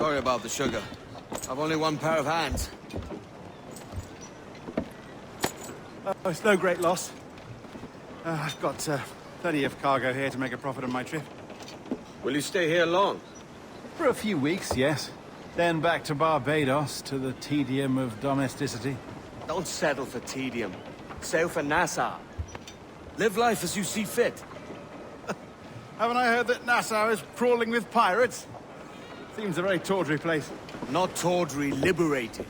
Sorry about the sugar. I've only one pair of hands. Oh, it's no great loss. I've got plenty of cargo here to make a profit on my trip. Will you stay here long? For a few weeks, yes. Then back to Barbados, to the tedium of domesticity. Don't settle for tedium. Sail for Nassau. Live life as you see fit. Haven't I heard that Nassau is crawling with pirates? Seems a very tawdry place. Not tawdry, liberated.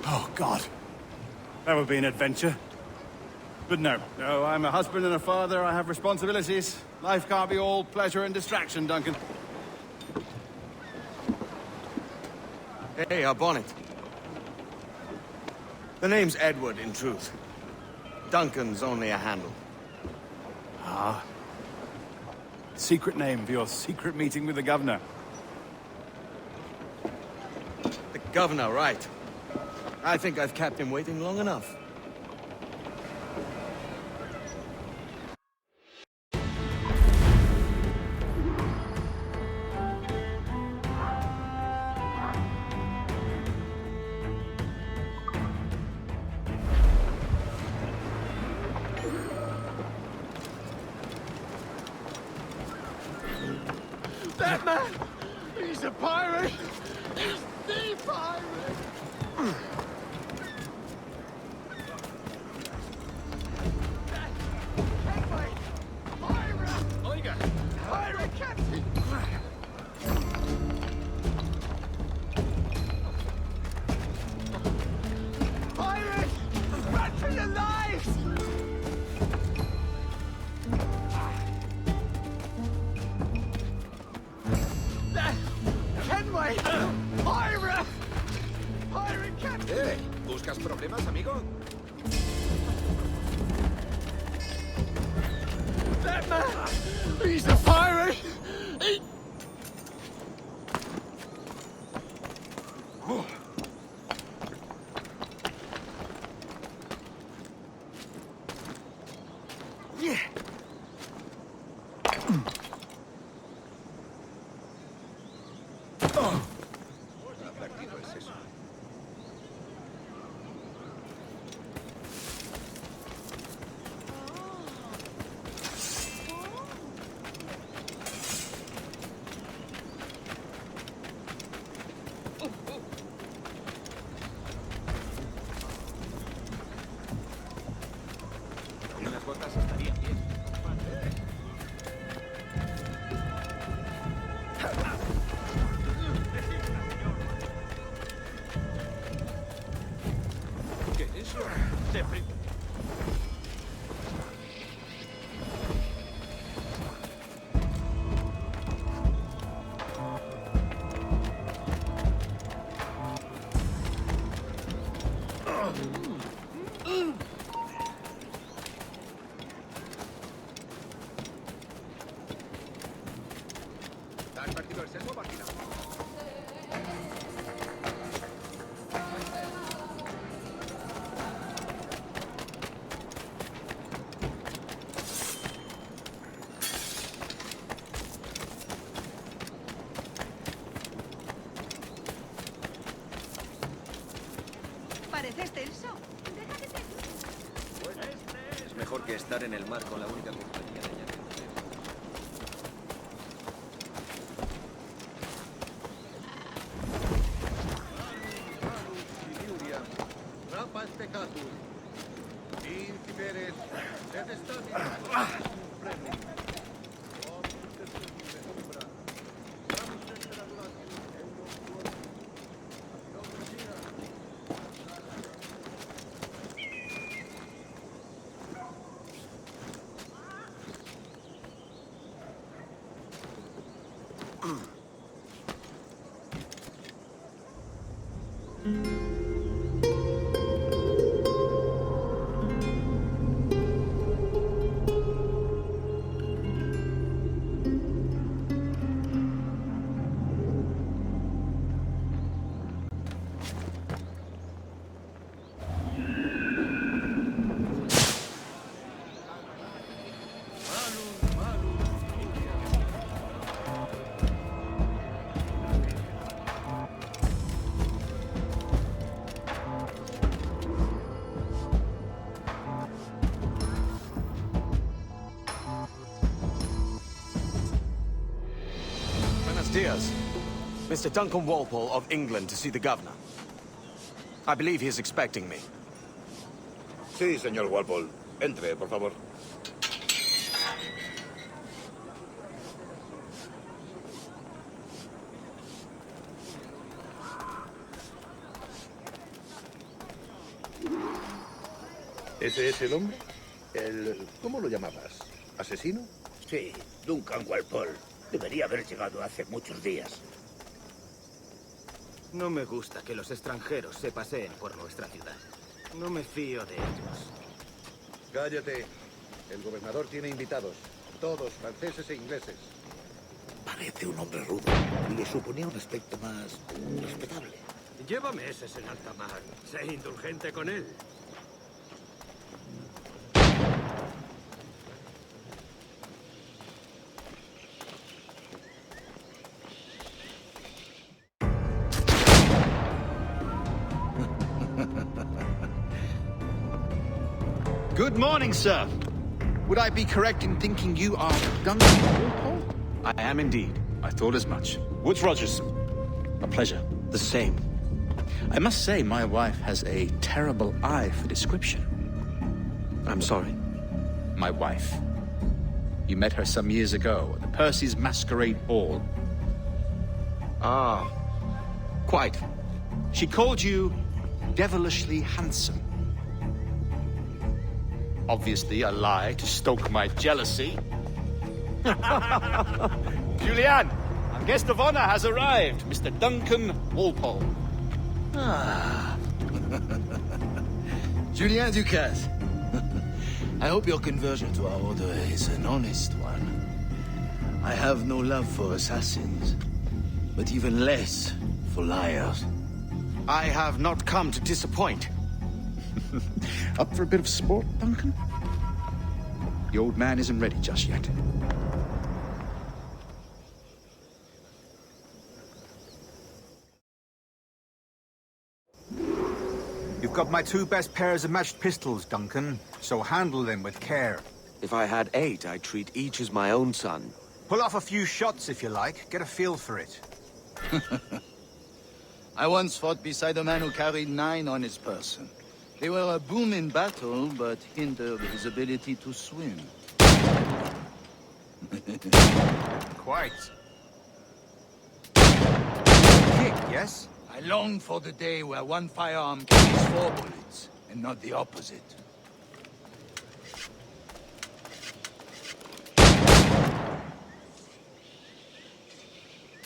Oh, God. That would be an adventure. But no, I'm a husband and a father. I have responsibilities. Life can't be all pleasure and distraction, Duncan. Hey, our bonnet. The name's Edward, in truth. Duncan's only a handle. Ah. Secret name for your secret meeting with the governor. The governor, right. I think I've kept him waiting long enough. That man! He's a pirate! He's the pirate! Pirate! Pirate captain! Pirate! Run for your lives! Kenway! Pirate! Pirate captain! ¿Buscas problemas, amigo? That man! He's a pirate! He... Yeah. Divertido es eso. Unas botas estarían bien. ¿Qué es eso? ¿Has partido el sesgo, Martina? Pareces tenso. Déjate ser. Es mejor que estar en el mar con la única compañía de ella. Diaz. Mr. Duncan Walpole of England to see the governor. I believe he is expecting me. Sí, señor Walpole. Entre, por favor. ¿Ese es el hombre? ¿Cómo lo llamabas? ¿Asesino? Sí, Duncan Walpole. Debería haber llegado hace muchos días. No me gusta que los extranjeros se paseen por nuestra ciudad. No me fío de ellos. Cállate. El gobernador tiene invitados. Todos franceses e ingleses. Parece un hombre rudo. Le suponía un aspecto más respetable. Lleva meses en alta mar. Sé indulgente con él. Good morning, sir. Would I be correct in thinking you are Duncan Walpole? I am indeed. I thought as much. Woods Rogers. A pleasure. The same. I must say, my wife has a terrible eye for description. I'm sorry. My wife. You met her some years ago at the Percy's Masquerade Ball. Ah, quite. She called you devilishly handsome. Obviously a lie to stoke my jealousy. Julianne, our guest of honor has arrived, Mr. Duncan Walpole. Julien Ducasse. I hope your conversion to our order is an honest one. I have no love for assassins, but even less for liars. I have not come to disappoint. Up for a bit of sport, Duncan? The old man isn't ready just yet. You've got my two best pairs of matched pistols, Duncan, so handle them with care. If I had 8, I'd treat each as my own son. Pull off a few shots if you like, get a feel for it. I once fought beside a man who carried 9 on his person. They were a boom in battle, but hindered his ability to swim. Quite. Kick, yes? I long for the day where one firearm carries 4 bullets, and not the opposite.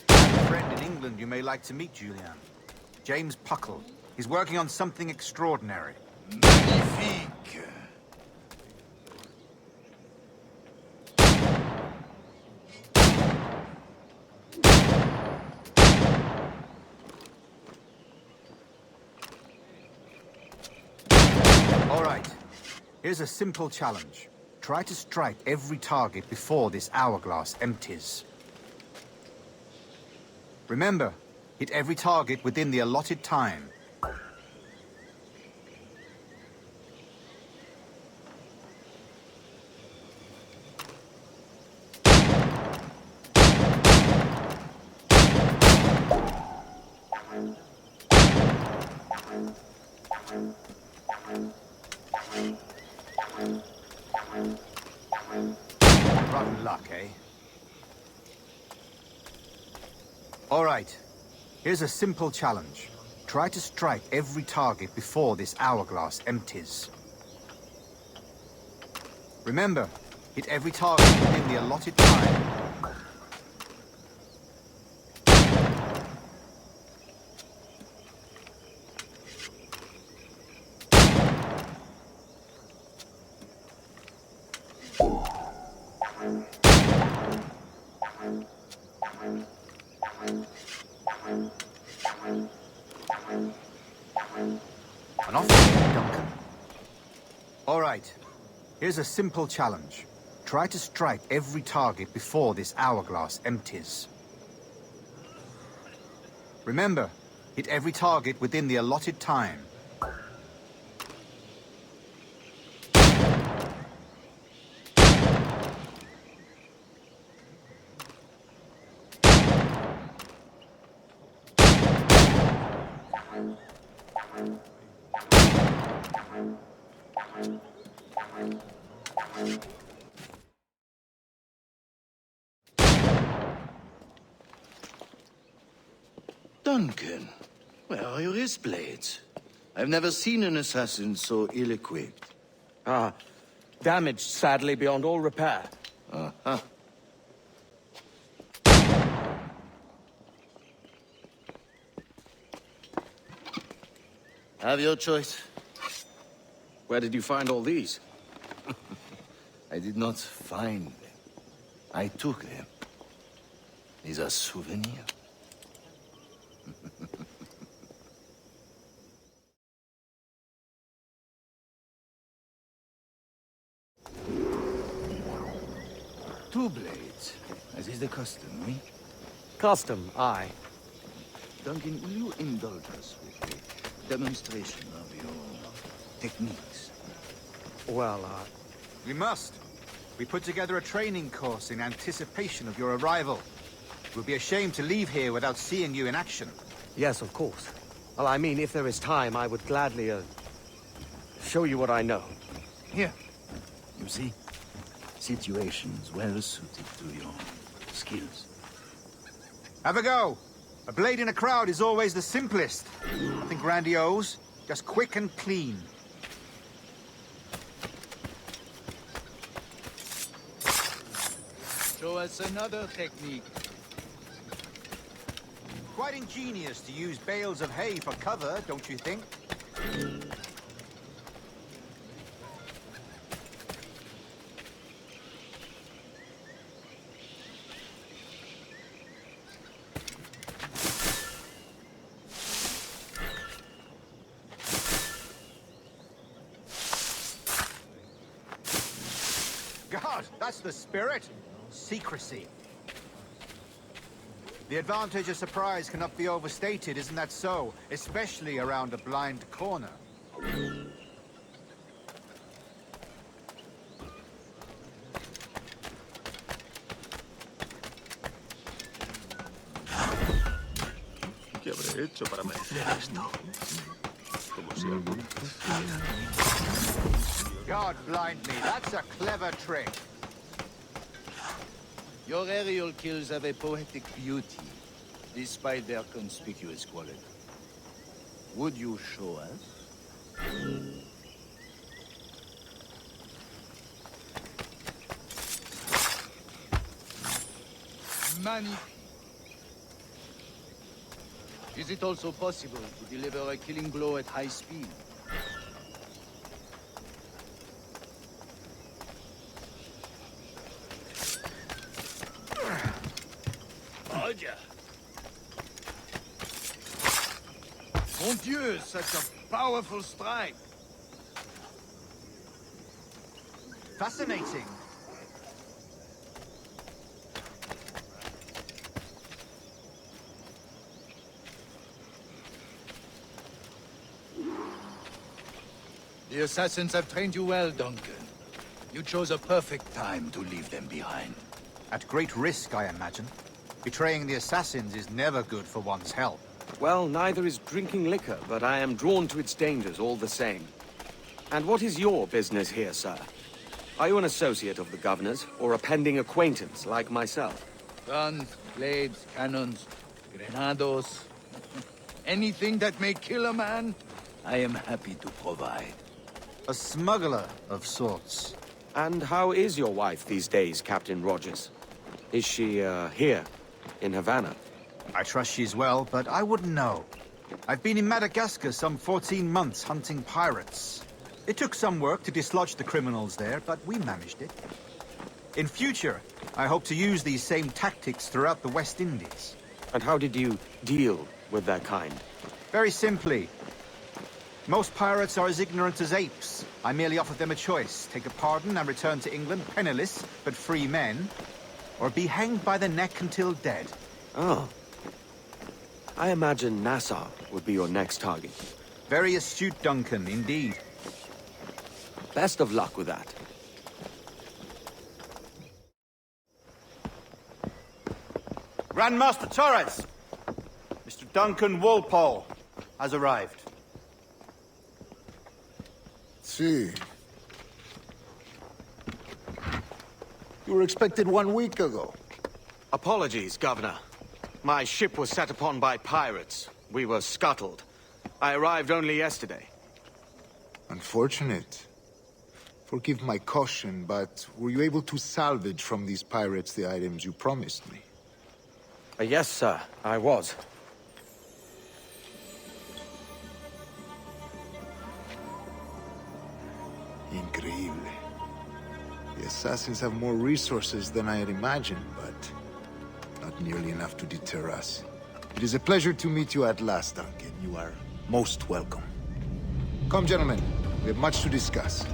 I have a friend in England you may like to meet, Julian. James Puckle. He's working on something extraordinary. Magnifique! All right. Here's a simple challenge. Try to strike every target before this hourglass empties. Remember, hit every target within the allotted time. Rotten luck, eh? All right. Here's a simple challenge. Try to strike every target before this hourglass empties. Remember, hit every target within the allotted time. And off you go, Duncan. All right. Here's a simple challenge. Try to strike every target before this hourglass empties. Remember, hit every target within the allotted time. Duncan, where are your wrist blades? I've never seen an assassin so ill-equipped. Ah, damaged sadly beyond all repair. Uh-huh. Have your choice. Where did you find all these? I did not find them. I took them. These are souvenirs. Two blades, as is the custom, oui? Custom, aye. Duncan, will you indulge us with a demonstration of your techniques? Well, We must. We put together a training course in anticipation of your arrival. It would be a shame to leave here without seeing you in action. yes, of course. Well, I mean, if there is time, I would gladly, show you what I know. Here. You see? Situations well suited to your skills. Have a go. A blade in a crowd is always the simplest. Nothing grandiose, just quick and clean. Show us another technique. Quite ingenious to use bales of hay for cover, don't you think? God, that's the spirit. Secrecy. The advantage of surprise cannot be overstated, isn't that so? Especially around a blind corner. ¿Qué habré hecho para merecer esto? Como si algún... God blind me, that's a clever trick. Your aerial kills have a poetic beauty, despite their conspicuous quality. Would you show us? Magnifique. Is it also possible to deliver a killing blow at high speed? Mon Dieu, such a powerful strike! Fascinating. The assassins have trained you well, Duncan. You chose a perfect time to leave them behind. At great risk, I imagine. Betraying the assassins is never good for one's health. Well, neither is drinking liquor, but I am drawn to its dangers all the same. And what is your business here, sir? Are you an associate of the governor's, or a pending acquaintance like myself? Guns, blades, cannons, grenados. Anything that may kill a man, I am happy to provide. A smuggler of sorts. And how is your wife these days, Captain Rogers? Is she, here, in Havana? I trust she's well, but I wouldn't know. I've been in Madagascar some 14 months hunting pirates. It took some work to dislodge the criminals there, but we managed it. In future, I hope to use these same tactics throughout the West Indies. And how did you deal with their kind? Very simply. Most pirates are as ignorant as apes. I merely offered them a choice. Take a pardon and return to England penniless, but free men. Or be hanged by the neck until dead. Oh. I imagine Nassau would be your next target. Very astute, Duncan, indeed. Best of luck with that. Grandmaster Torres! Mr. Duncan Walpole has arrived. See. You were expected 1 week ago. Apologies, Governor. My ship was set upon by pirates. We were scuttled. I arrived only yesterday. Unfortunate. Forgive my caution, but were you able to salvage from these pirates the items you promised me? Yes, sir, I was. Increíble. The assassins have more resources than I had imagined, but not nearly enough to deter us. It is a pleasure to meet you at last, Duncan. You are most welcome. Come, gentlemen. We have much to discuss.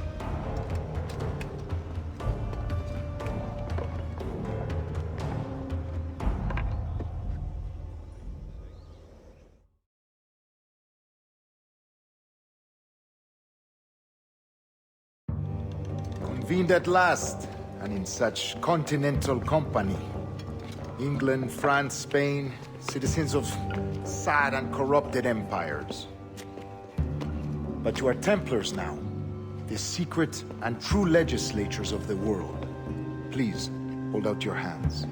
Convened at last, and in such continental company. England, France, Spain, citizens of sad and corrupted empires. But you are Templars now, the secret and true legislators of the world. Please, hold out your hands.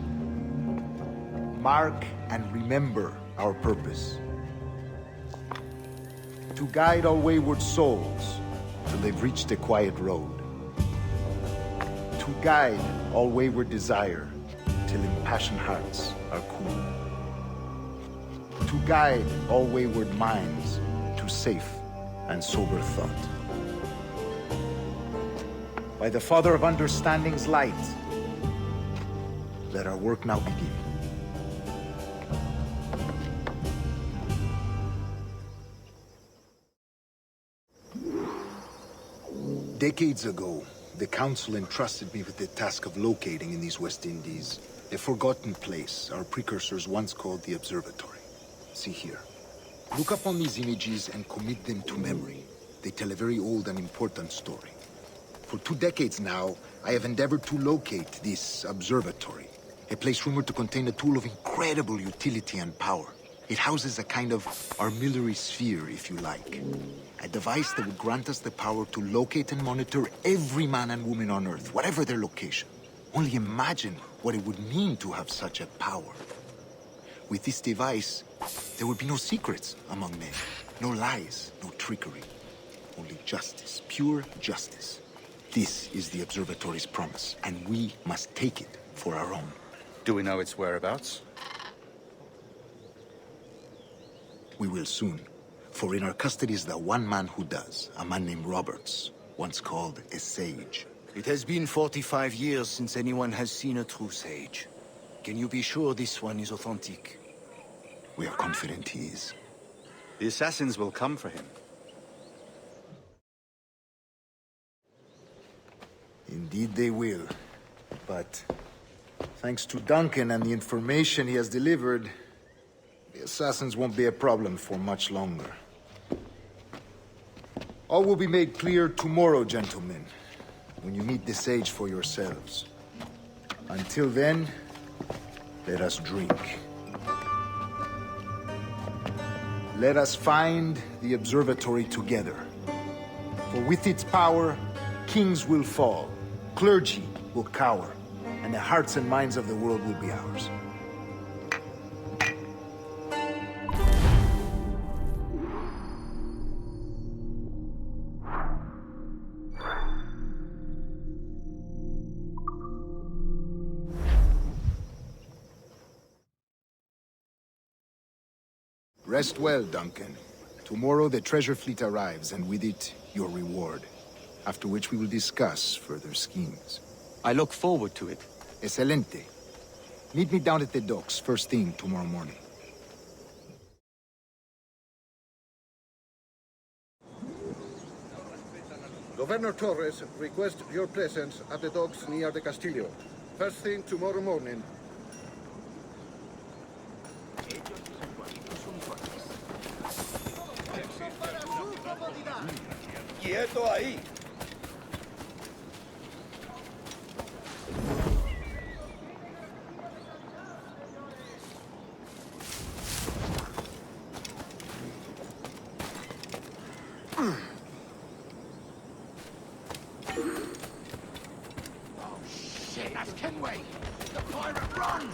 Mark and remember our purpose. To guide all wayward souls till they've reached a quiet road. To guide all wayward desire till impassioned hearts are cool. To guide all wayward minds to safe and sober thought. By the Father of Understanding's light, let our work now begin. Decades ago, the Council entrusted me with the task of locating in these West Indies a forgotten place our precursors once called the Observatory. See here. Look upon these images and commit them to memory. They tell a very old and important story. For 2 decades now, I have endeavored to locate this observatory, a place rumored to contain a tool of incredible utility and power. It houses a kind of armillary sphere, if you like. A device that would grant us the power to locate and monitor every man and woman on Earth, whatever their location. Only imagine what it would mean to have such a power. With this device, there would be no secrets among men, no lies, no trickery. Only justice, pure justice. This is the Observatory's promise, and we must take it for our own. Do we know its whereabouts? We will soon. For in our custody is the one man who does, a man named Roberts, once called a sage. It has been 45 years since anyone has seen a true sage. Can you be sure this one is authentic? We are confident he is. The assassins will come for him. Indeed they will. But thanks to Duncan and the information he has delivered, the assassins won't be a problem for much longer. All will be made clear tomorrow, gentlemen, when you meet the sage for yourselves. Until then, let us drink. Let us find the observatory together. For with its power, kings will fall, clergy will cower, and the hearts and minds of the world will be ours. Rest well, Duncan. Tomorrow the treasure fleet arrives, and with it, your reward. After which we will discuss further schemes. I look forward to it. Excelente. Meet me down at the docks first thing tomorrow morning. Governor Torres requests your presence at the docks near the Castillo. First thing tomorrow morning. ¡Quieto ahí! Oh, shit, that's Kenway! The pirate, run!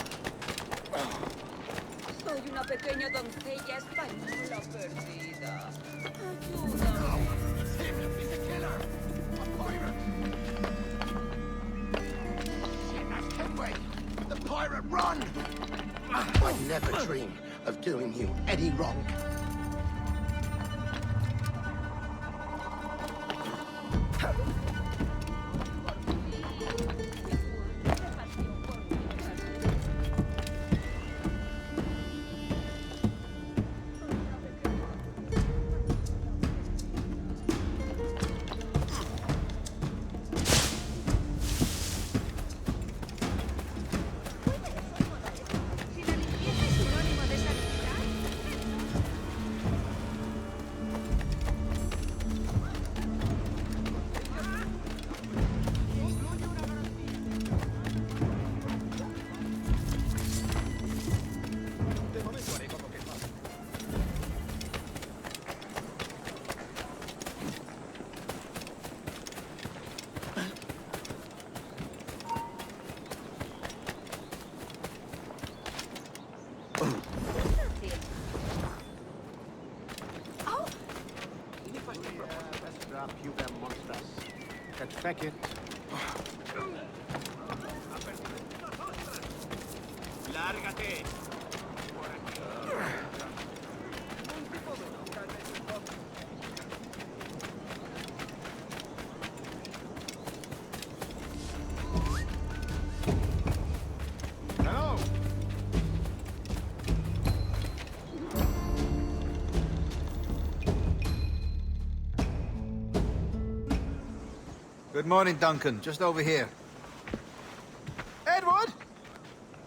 Soy una pequeña doncella española perdida. Ayúdame. The pirate, run! I never dreamed of doing you any wrong. Si la limpieza es sinónimo de santidad. ¡Lárgate! Hello! Good morning, Duncan. Just over here. Edward?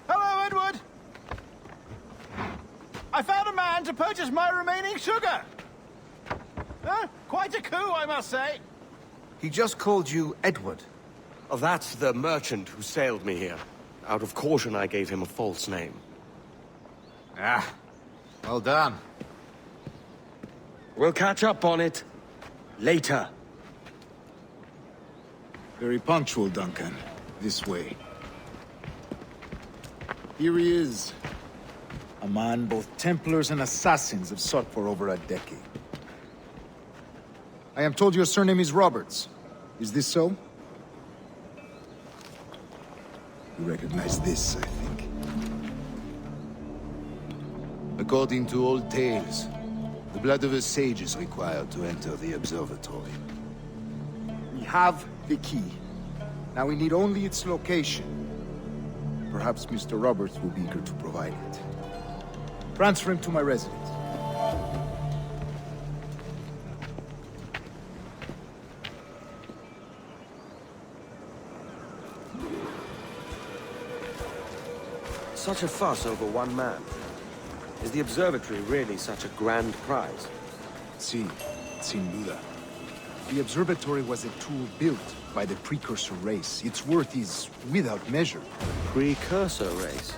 Hello, Edward! I found a man to purchase my remaining sugar! Huh? Quite a coup, I must say. He just called you Edward. Oh, that's the merchant who sailed me here. Out of caution, I gave him a false name. Ah, well done. We'll catch up on it later. Very punctual, Duncan. This way. Here he is. A man both Templars and Assassins have sought for over a decade. I am told your surname is Roberts. Is this so? You recognize this, I think. According to old tales, the blood of a sage is required to enter the observatory. We have the key. Now we need only its location. Perhaps Mr. Roberts will be eager to provide it. Transfer him to my residence. Such a fuss over one man. Is the observatory really such a grand prize? Sí, sin duda. The observatory was a tool built by the precursor race. Its worth is without measure. Precursor race?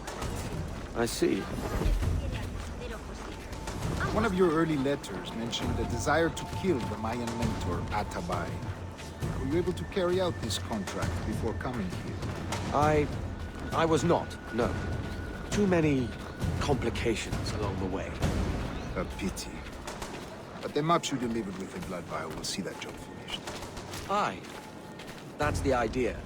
I see. One of your early letters mentioned a desire to kill the Mayan mentor, Atabay. Were you able to carry out this contract before coming here? I was not, no. Too many complications along the way. A pity. But the maps you delivered with the blood vial will see that job finished. Aye. That's the idea.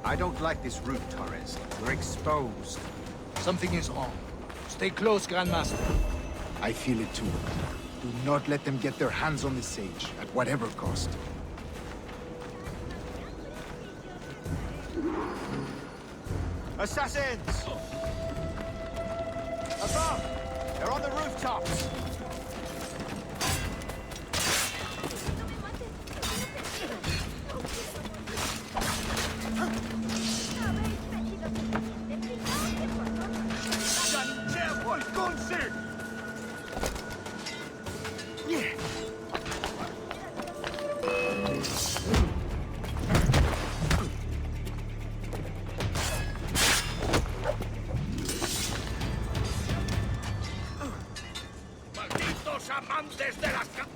I don't like this route, Torres. We're exposed. Something is wrong. Stay close, Grandmaster. I feel it too. Do not let them get their hands on the sage, at whatever cost. Assassins! Above! They're on the rooftops!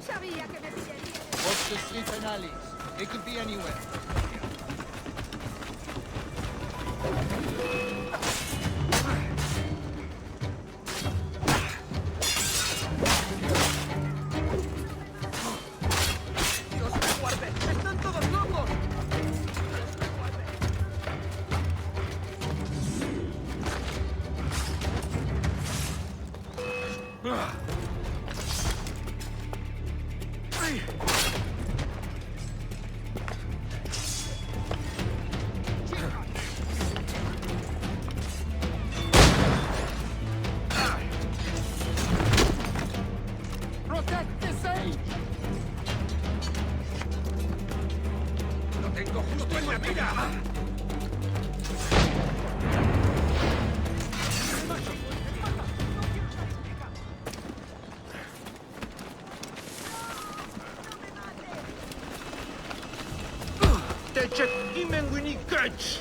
Sabía que me pillaría. Watch the streets and alleys. They could be anywhere. Protect the sage! ¡Lo tengo justo en la mira! Te imen wini catch.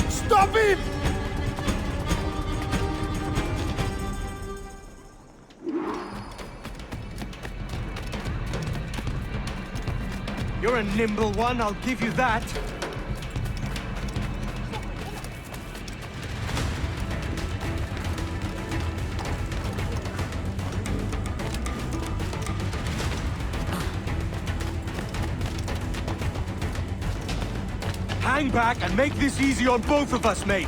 Stop him! You're a nimble one, I'll give you that. Hang back and make this easy on both of us, mate.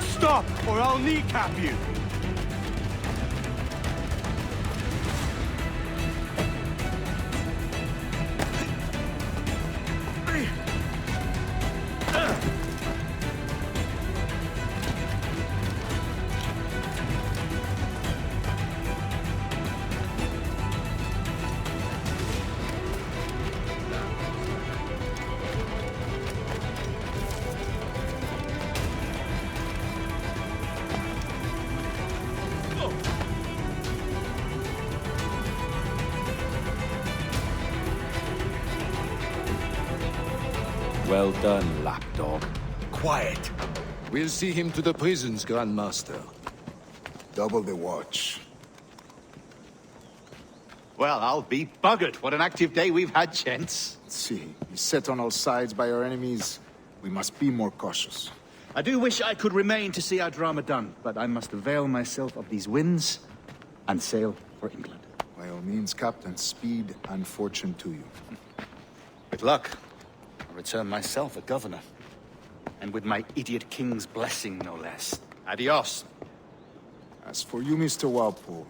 Stop, or I'll kneecap you. Well done, lapdog. Quiet. We'll see him to the prisons, Grandmaster. Double the watch. Well, I'll be buggered. What an active day we've had, gents. See, beset on all sides by our enemies, we must be more cautious. I do wish I could remain to see our drama done, but I must avail myself of these winds and sail for England. By all means, Captain, speed and fortune to you. With luck, I'll return myself a governor. And with my idiot king's blessing, no less. Adios. As for you, Mr. Walpole,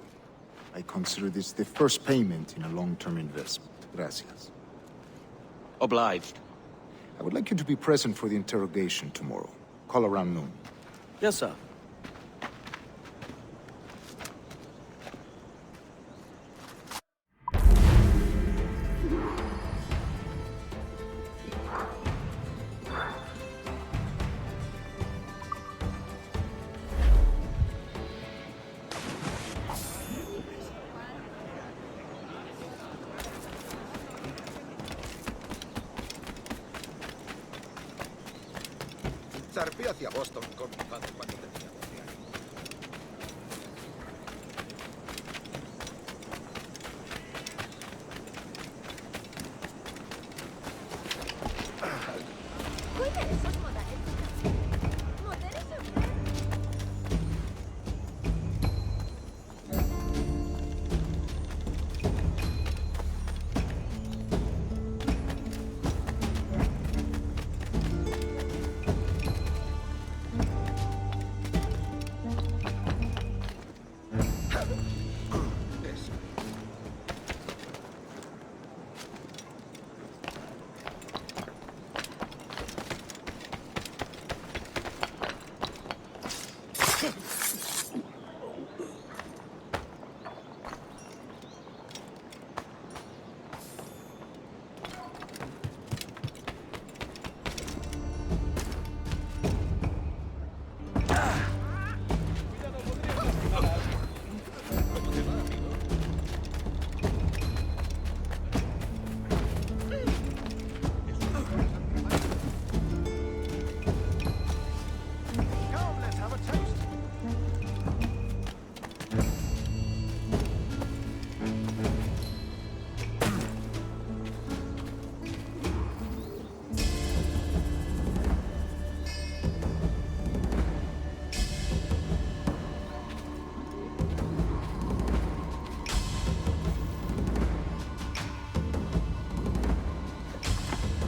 I consider this the first payment in a long-term investment. Gracias. Obliged. I would like you to be present for the interrogation tomorrow. Call around noon. Yes, sir. Zarpé hacia Boston con mi padre cuando tenía 12 años. Cuida de esos modales. Moteres en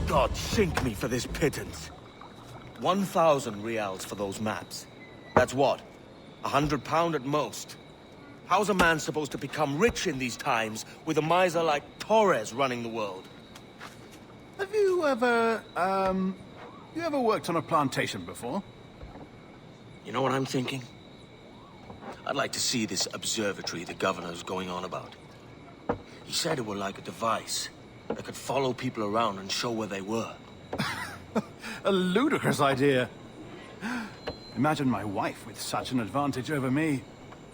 God sink me for this pittance. 1,000 reals for those maps. That's what? £100 at most. How's a man supposed to become rich in these times with a miser like Torres running the world? Have you ever, worked on a plantation before? You know what I'm thinking? I'd like to see this observatory the governor's going on about. He said it were like a device that could follow people around and show where they were. A ludicrous idea. Imagine my wife with such an advantage over me.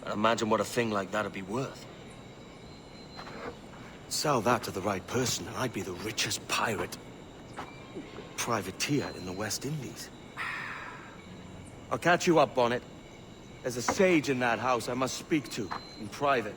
And imagine what a thing like that'd be worth. Sell that to the right person, and I'd be the richest pirate, privateer in the West Indies. I'll catch you up, Bonnet. There's a sage in that house I must speak to, in private.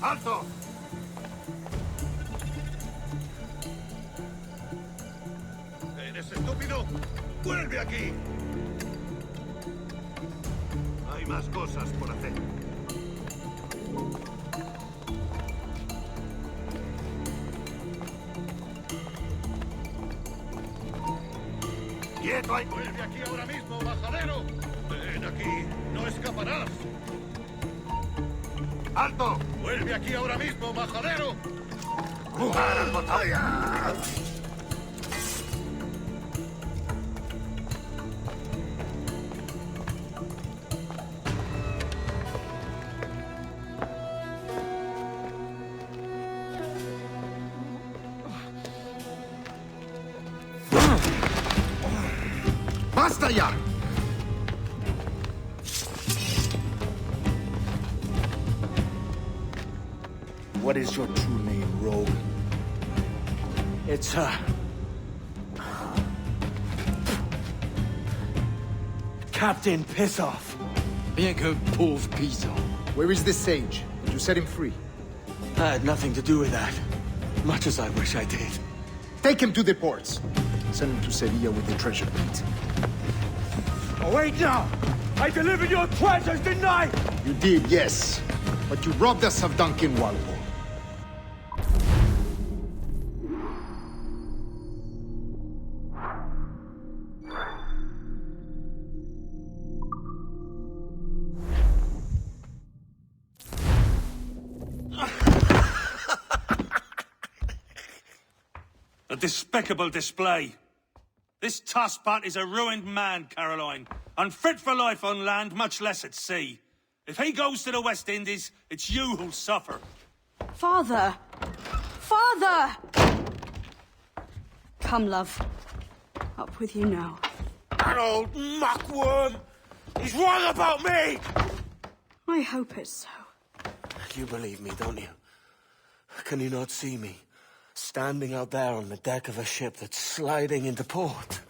¡Alto! ¿Eres estúpido? ¡Vuelve aquí! Hay más cosas por hacer. ¡Quieto ahí! ¡Vuelve aquí ahora mismo, majadero! ¡Ven aquí! ¡No escaparás! ¡Alto! ¡Vuelve aquí ahora mismo, majadero! ¡Jugar al botón! ¡Basta ya! What is your true name, rogue? It's, Captain Pissoff. Bien que pauvre paysan. Where is the sage? Did you set him free? I had nothing to do with that. Much as I wish I did. Take him to the ports. Send him to Sevilla with the treasure plate. Oh, wait now! I delivered your treasures, didn't I? You did, yes. But you robbed us of Duncan Walpole. A despicable display. This tosspot is a ruined man, Caroline. Unfit for life on land, much less at sea. If he goes to the West Indies, it's you who'll suffer. Father! Father! Come, love. Up with you now. That old muckworm! He's wrong about me! I hope it's so. You believe me, don't you? Can you not see me? Standing out there on the deck of a ship that's sliding into port.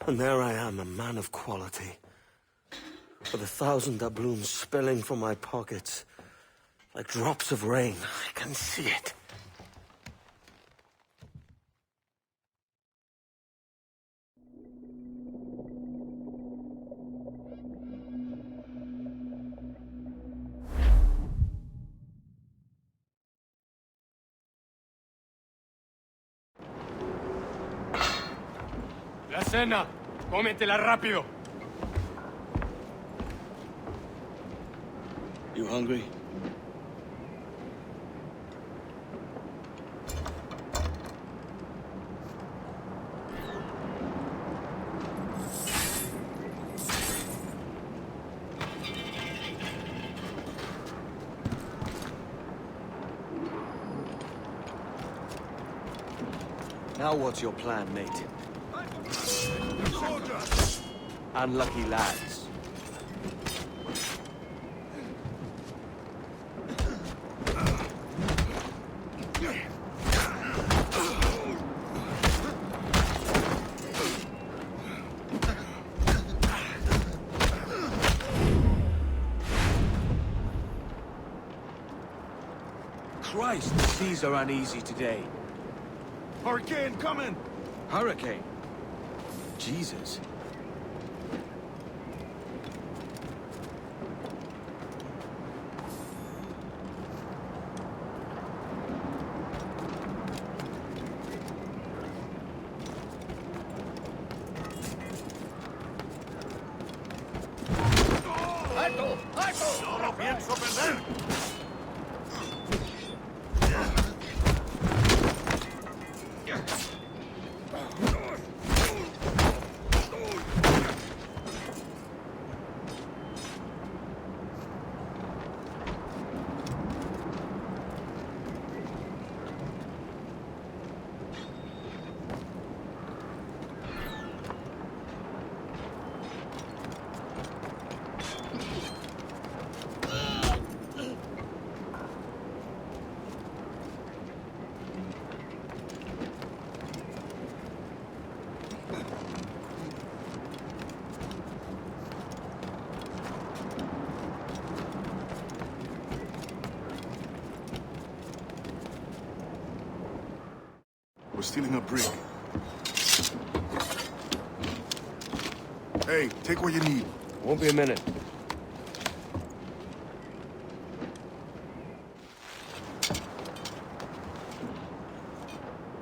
And there I am, a man of quality. With 1,000 doubloons spilling from my pockets. Like drops of rain. I can see it. La cena. Cómetela rápido. You hungry? Now what's your plan, mate? Unlucky lads. Christ, the seas are uneasy today. Hurricane coming! Hurricane? Jesus. ¡Alto! ¡Alto! ¡No lo pienso perder! We're stealing a brig. Hey, take what you need. Won't be a minute.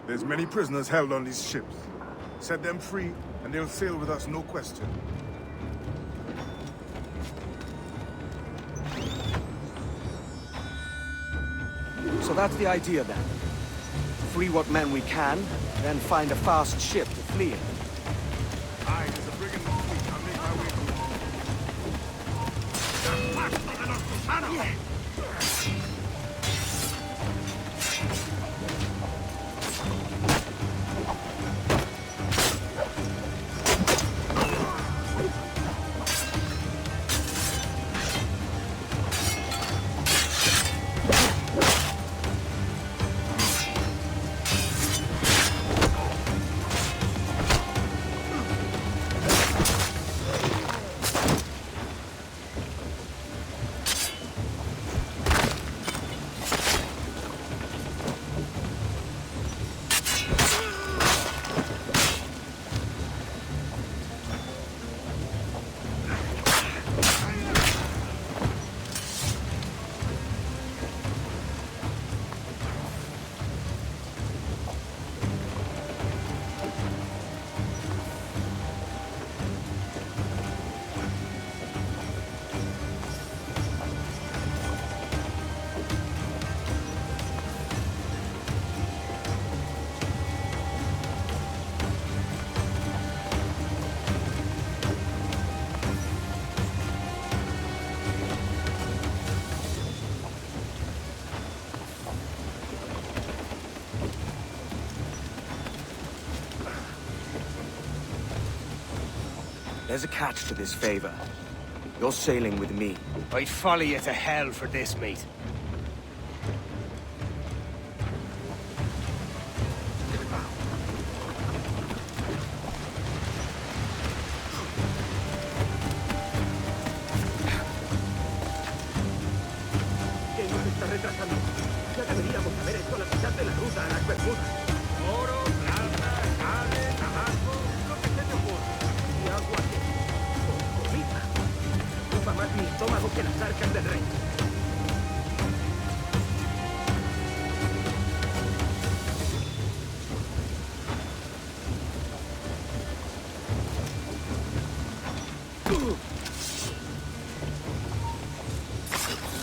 There's many prisoners held on these ships. Set them free, and they'll sail with us, no question. So that's the idea then. Free what men we can, then find a fast ship to flee in. Aye, there's a brig in the fleet. I'll make my way to There's a catch to this favor. You're sailing with me. I'd follow you to hell for this, mate. ¿Qué nos está retrasando? Ya deberíamos haber hecho la mitad de la ruta a las Bermudas. Oro, plata, sable, tabaco, lo que se te ocurra. Y agua que... con comida. Ocupa más mi estómago que las arcas del rey.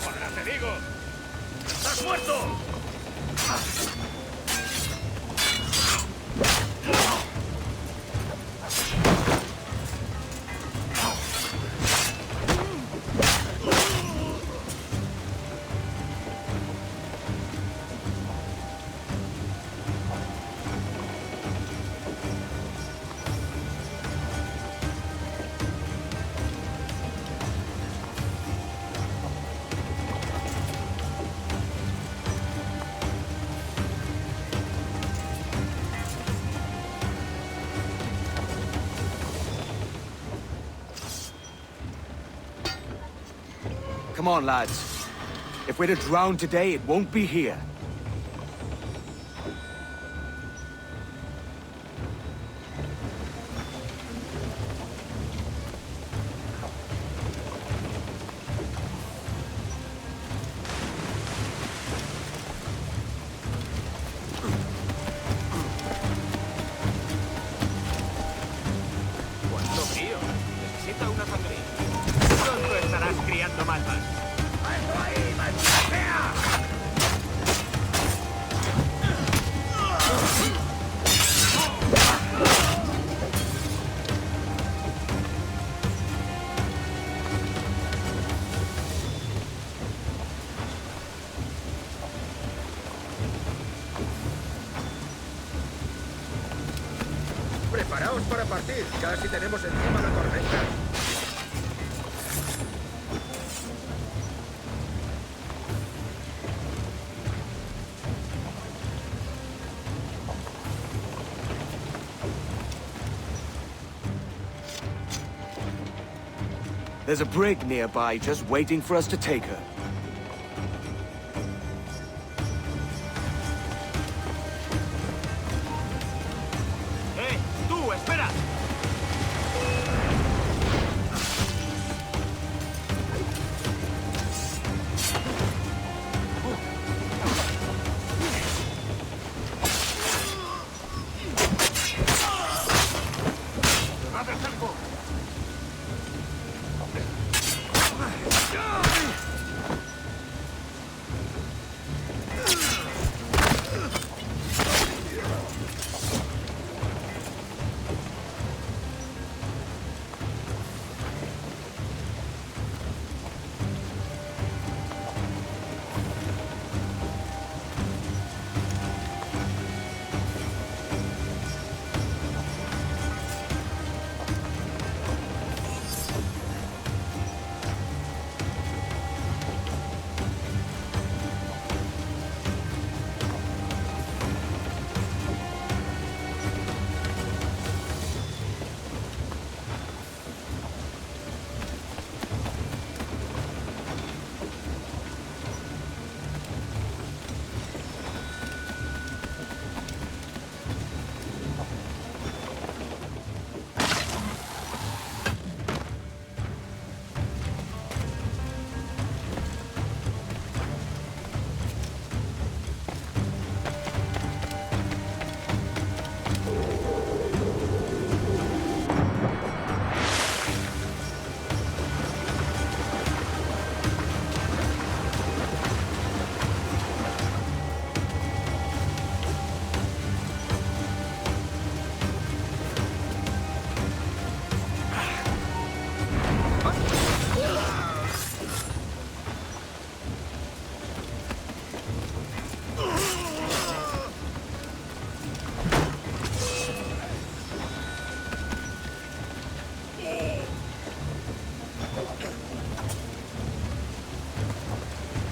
¡Ahora te digo! ¡Estás muerto! Come on, lads. If we're to drown today, it won't be here. ¡Cuánto frío! Necesita una sangría. Pronto estarás criando malvas. ¡Alto ahí, maldita sea! Preparaos para partir. Casi tenemos encima la tormenta. There's a brig nearby just waiting for us to take her.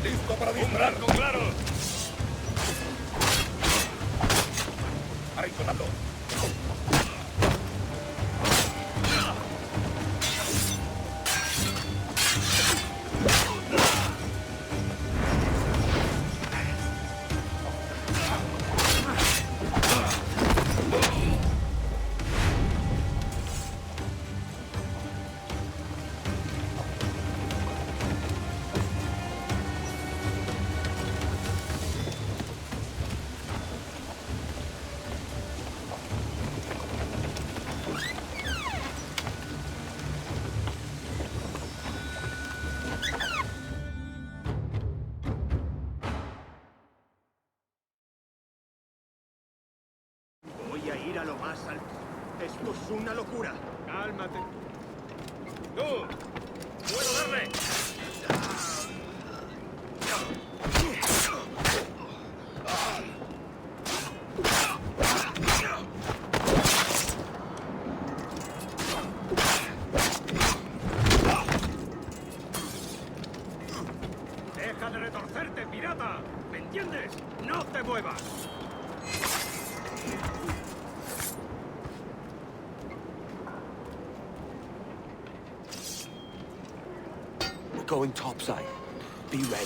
Listo para disparar. Un blanco claro. Ahí, colando. Voy a ir a lo más alto. Esto es una locura. Cálmate. ¡Tú! ¡Puedo darle! ¡Deja de retorcerte, pirata! ¿Me entiendes? ¡No te muevas! We're going topside. Be ready.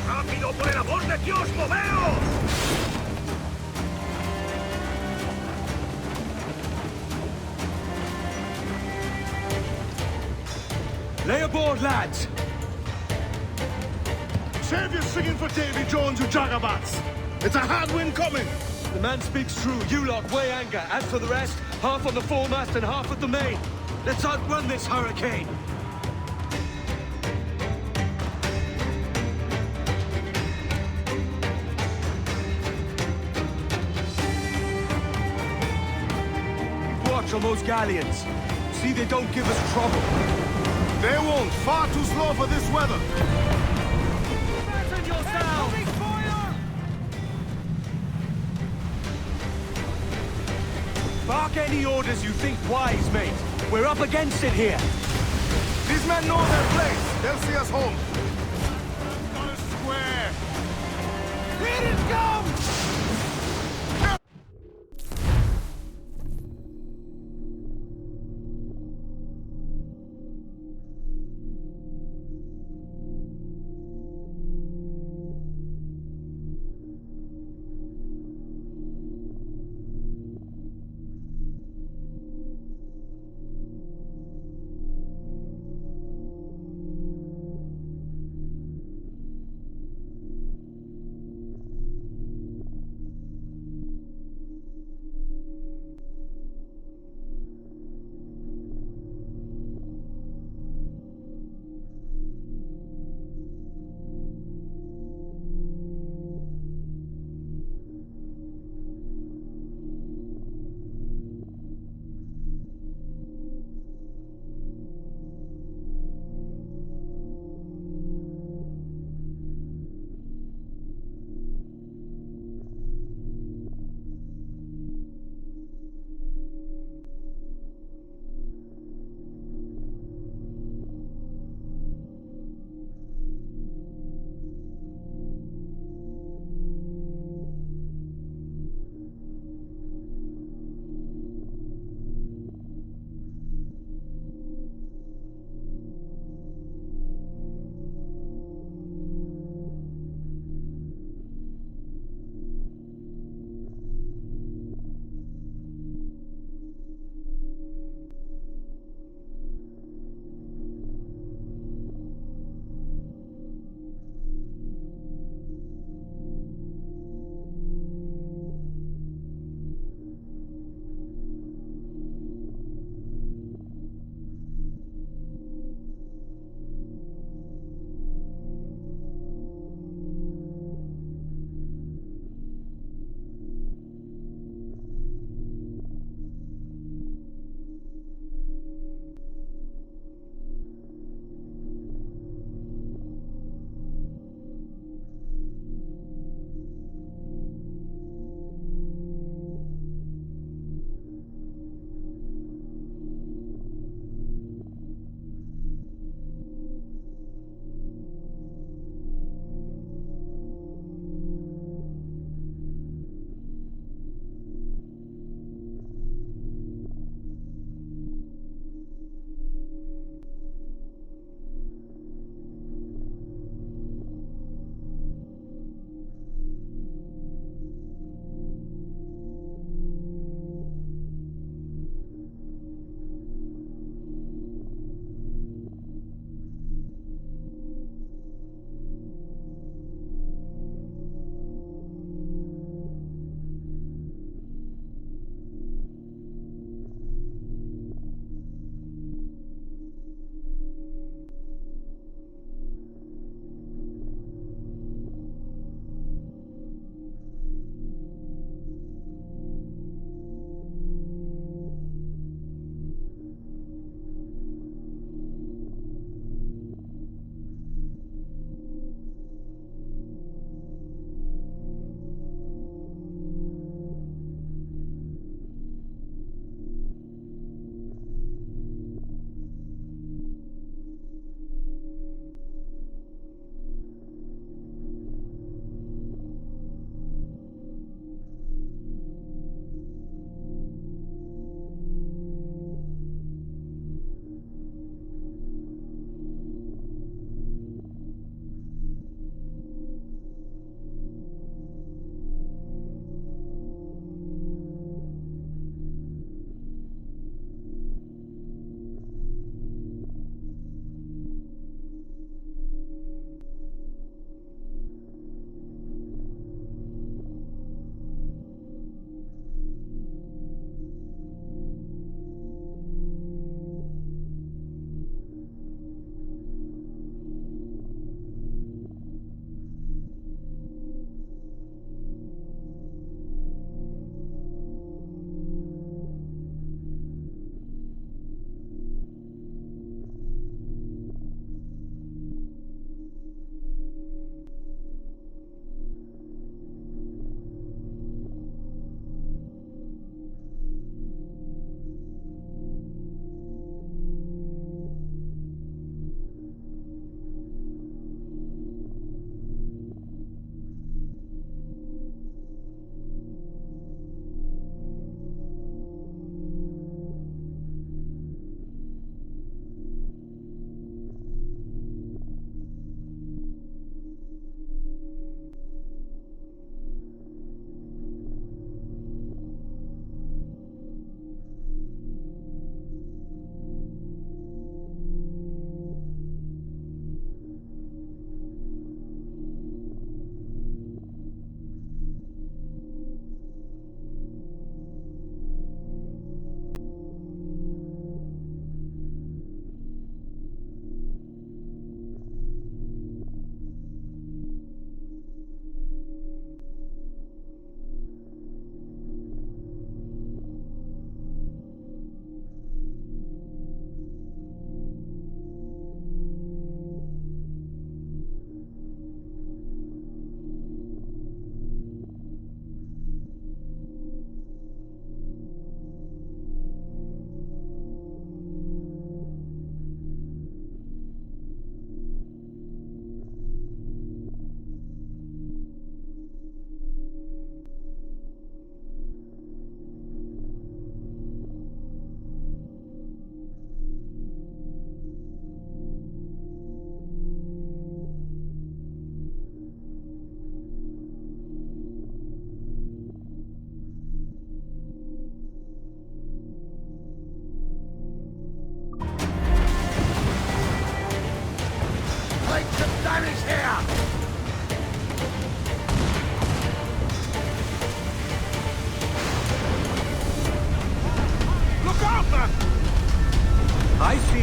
¡Rápido, por el amor de Dios, moveos! Lay aboard, lads! Save your singing for Davy Jones, you jagabats! It's a hard wind coming! The man speaks true. You lot weigh anchor. As for the rest, half on the foremast and half at the main. Let's outrun this hurricane! Watch on those galleons. See they don't give us trouble. They won't. Far too slow for this weather. ¡Fasten yourself! Bark any orders you think wise, mate. We're up against it here. These men know their place. They'll see us home. Go square. Here it comes!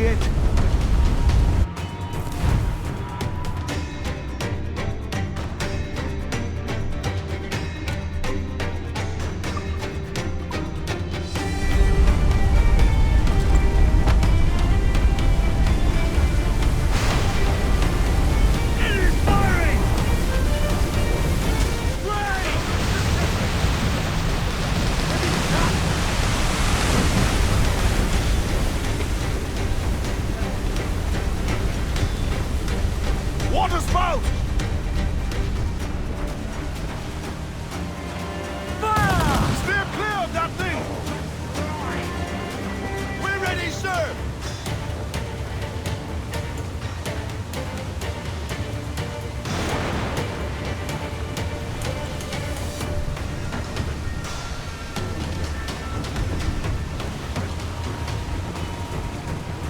see it. Water spout! Fire! Steer clear of that thing! We're ready, sir!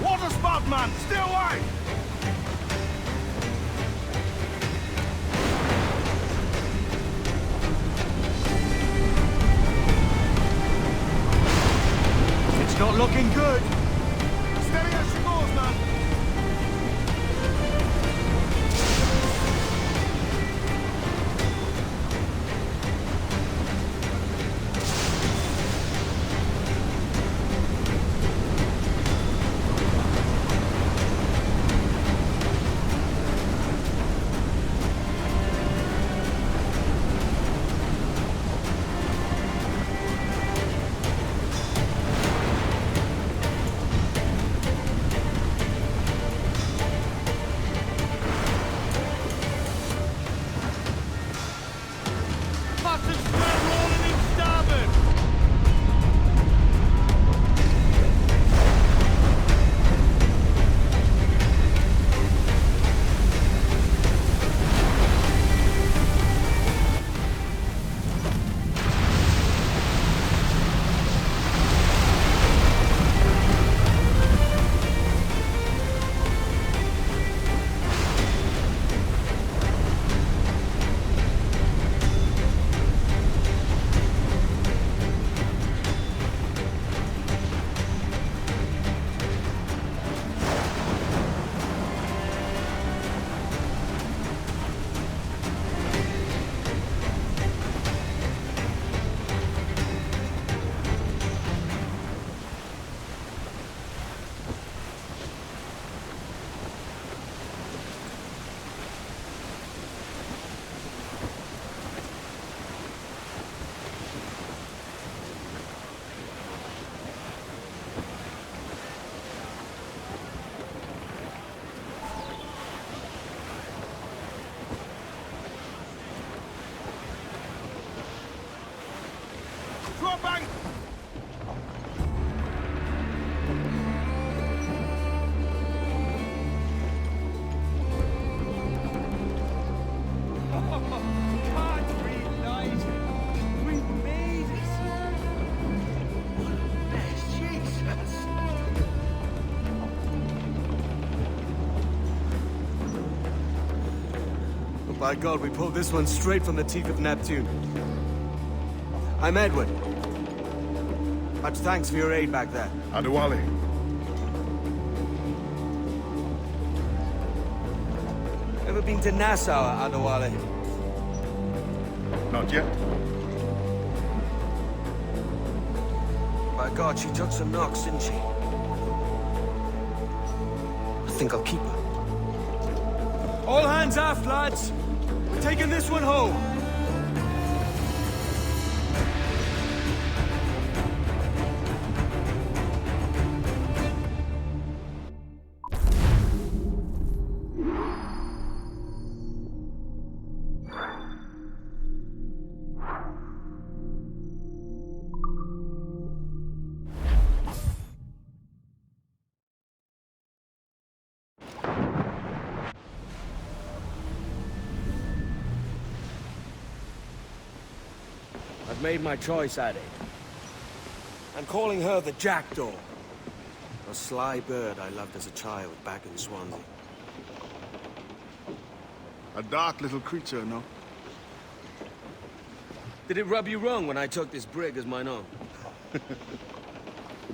Water spout, man! Stay away! It's not looking good. Steady as she goes, man! Button square rolling in starboard! Drop bank! Can't reunite. We made it. What a mess, Jesus. Oh, by God, we pulled this one straight from the teeth of Neptune. I'm Edward. Much thanks for your aid back there. Adewale. Ever been to Nassau, Adewale? Not yet. By God, she took some knocks, didn't she? I think I'll keep her. All hands aft, lads! We're taking this one home! I've made my choice, Addy. I'm calling her the Jackdaw. A sly bird I loved as a child back in Swansea. A dark little creature, no? Did it rub you wrong when I took this brig as mine own? It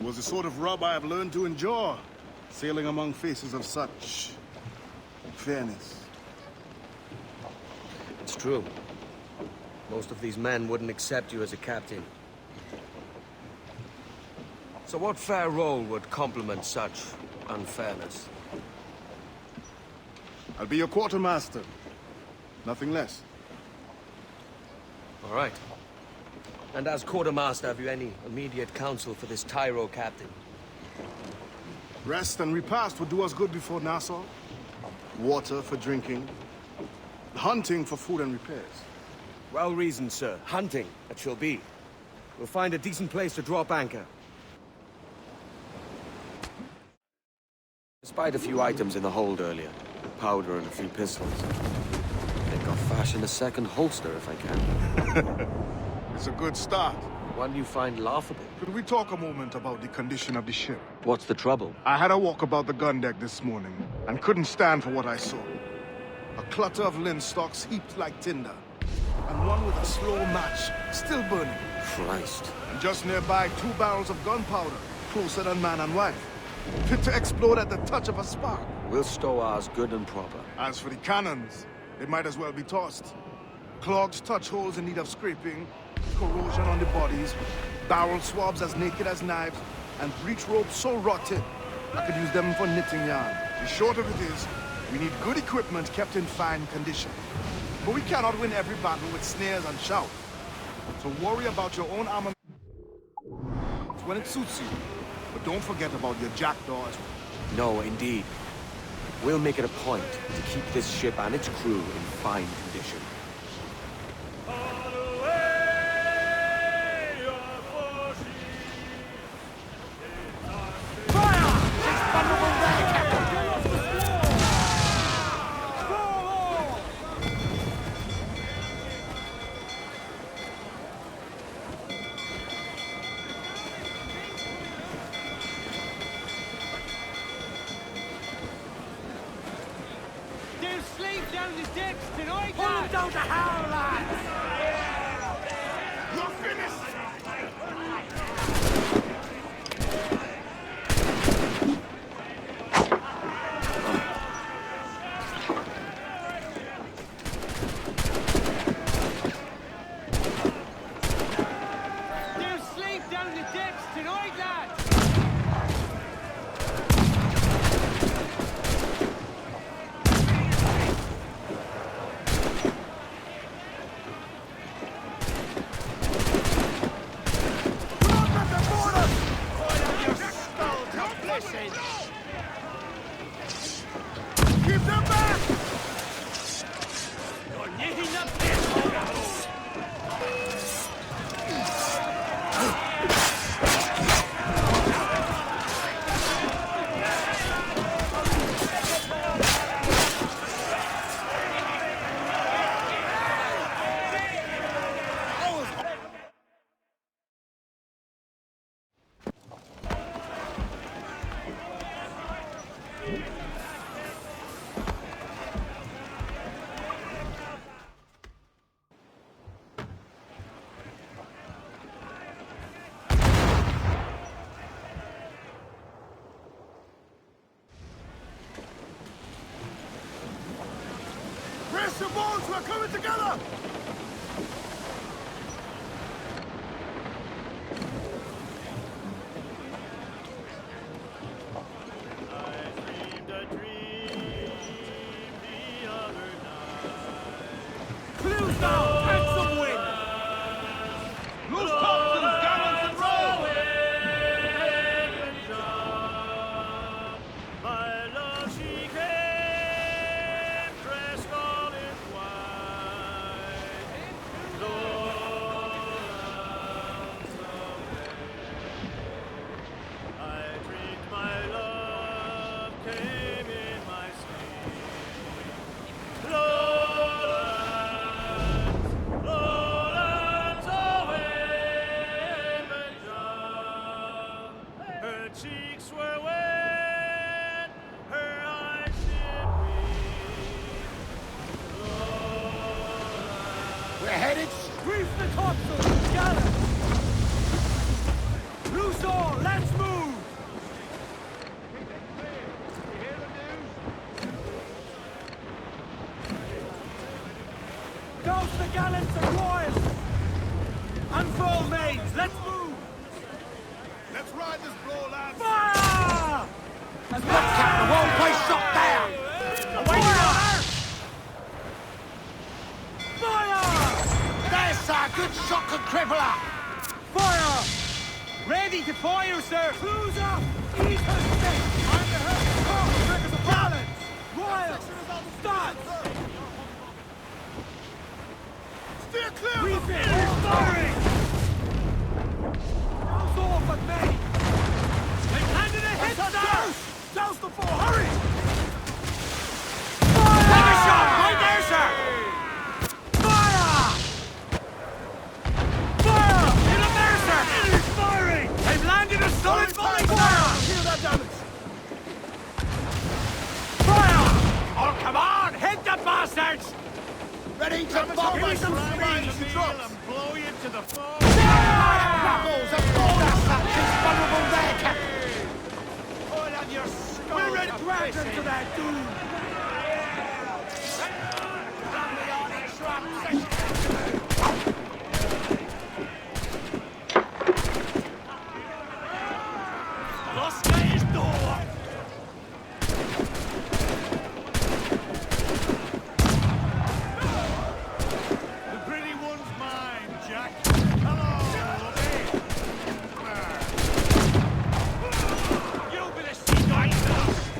was the sort of rub I have learned to endure. Sailing among faces of such fairness. It's true. Most of these men wouldn't accept you as a captain. So what fair role would complement such unfairness? I'll be your quartermaster. Nothing less. All right. And as quartermaster, have you any immediate counsel for this Tyro captain? Rest and repast would do us good before Nassau. Water for drinking. Hunting for food and repairs. Well reasoned, sir. Hunting, it shall be. We'll find a decent place to drop anchor. Despite a few items in the hold earlier, powder and a few pistols, I think I'll fashion a second holster if I can. It's a good start. One you find laughable. Could we talk a moment about the condition of the ship? What's the trouble? I had a walk about the gun deck this morning, and couldn't stand for what I saw. A clutter of linstocks heaped like tinder, and one with a slow match still burning. Christ. And just nearby, 2 barrels of gunpowder, closer than man and wife, fit to explode at the touch of a spark. We'll stow ours good and proper. As for the cannons, they might as well be tossed. Clogged touch holes in need of scraping, corrosion on the bodies, barrel swabs as naked as knives, and breech ropes so rotted, I could use them for knitting yarn. The short of it is, we need good equipment kept in fine condition. But we cannot win every battle with snares and shouts. So worry about your own armament when it suits you. But don't forget about your jackdaws. No, indeed. We'll make it a point to keep this ship and its crew in fine condition. Brace your bones, we're coming together! We're headed Reef the topsails! Gallop! Loose all! Let's move! Unfurl mains! Let's move! Let's ride this blow, lads! Fire! Look, Captain, the whole place shot down! Away fire! Fire! There's a good shot to cripple her! Fire! Ready to fire, sir! Cruise up! Ease her stick! I'm the head! Oh, triggers of balance! Royal! Start! Steer clear! Refit! We're firing! How's all but me? They've landed a hit start! Douse the four! Hurry! Fire! Take a shot! Right there, sir! Fire! Fire! In the there, sir! Enemy's firing! They've landed a solid volley fire! Heal that damage! Fire! Oh, come on! Hit the bastards! Ready to bomb us! And blow you to the floor! Rebels, aboard us! She's vulnerable there, Captain! Oil on your skull! We're ready to drag them to their doom! The pretty one's mine, Jack. Hello, You better see right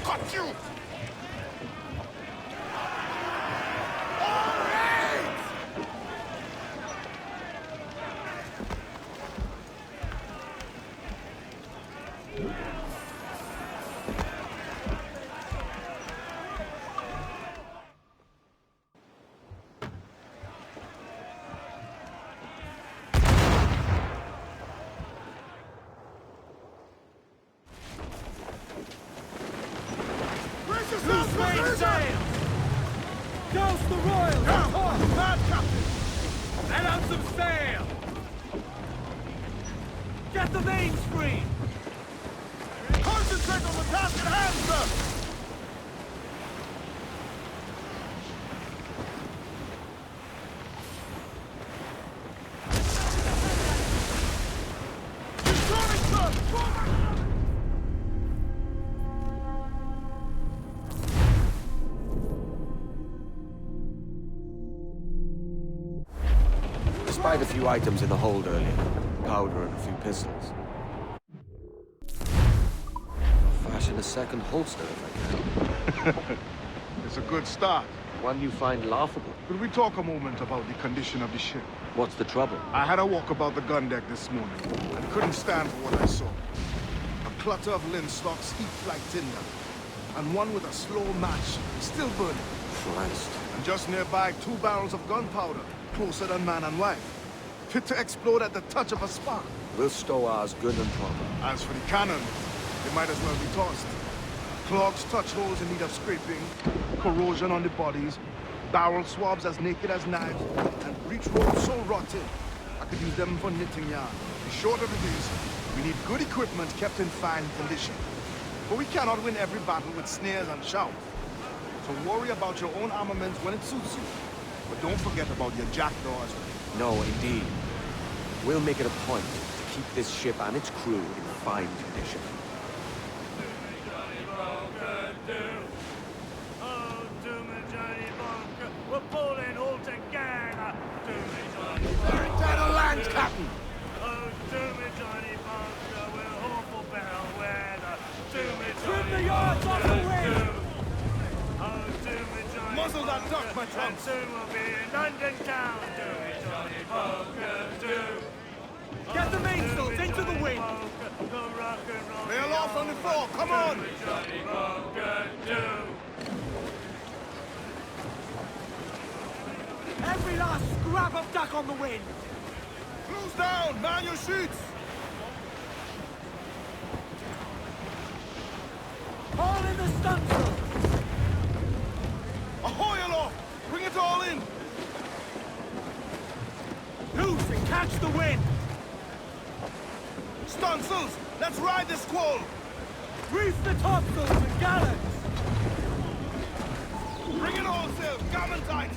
got you! Loose main sail! Douse the royal! Bad captain! Let out some sail! Get the mains free! Concentrate on the task at hand, sir! He's coming, sir! Forward! Spied a few items in the hold earlier. Powder and a few pistols. Fashion a second holster if I can. It's a good start. One you find laughable. Could we talk a moment about the condition of the ship? What's the trouble? I had a walk about the gun deck this morning, and couldn't stand for what I saw. A clutter of linstocks heaped like tinder, and one with a slow match, still burning. Christ. And just nearby, 2 barrels of gunpowder, closer than man and wife, fit to explode at the touch of a spark. We'll stow ours good and proper. As for the cannons, they might as well be tossed. Clogs touch holes in need of scraping, corrosion on the bodies, barrel swabs as naked as knives, and breech ropes so rotten, I could use them for knitting yarn. The short of it is, we need good equipment kept in fine condition. But we cannot win every battle with snares and shouts. So worry about your own armaments when it suits you. But don't forget about your jackdaw as well. No, indeed. We'll make it a point to keep this ship and its crew in fine condition. We're pulling all together. We're down on land, Captain! Oh, do me, Johnny Bunker, we're awful bell weather. Do me, Trim the yards off the wind! Oh, do me, Johnny Muzzle that duck, my And trumps! soon we'll be in London town. Do me, Johnny Bunker, do. Get the mainsails into the wind! Nail off on the floor, come on! Johnny Bunker, do. Every last scrap of duck on the wind! Close down! Man your sheets! All in the stunsail! Ahoy aloft! Bring it all in! Loose and catch the wind! Stunsails! Let's ride this squall! Reef the topsails and gallants! Bring it all sail! Gammon tight!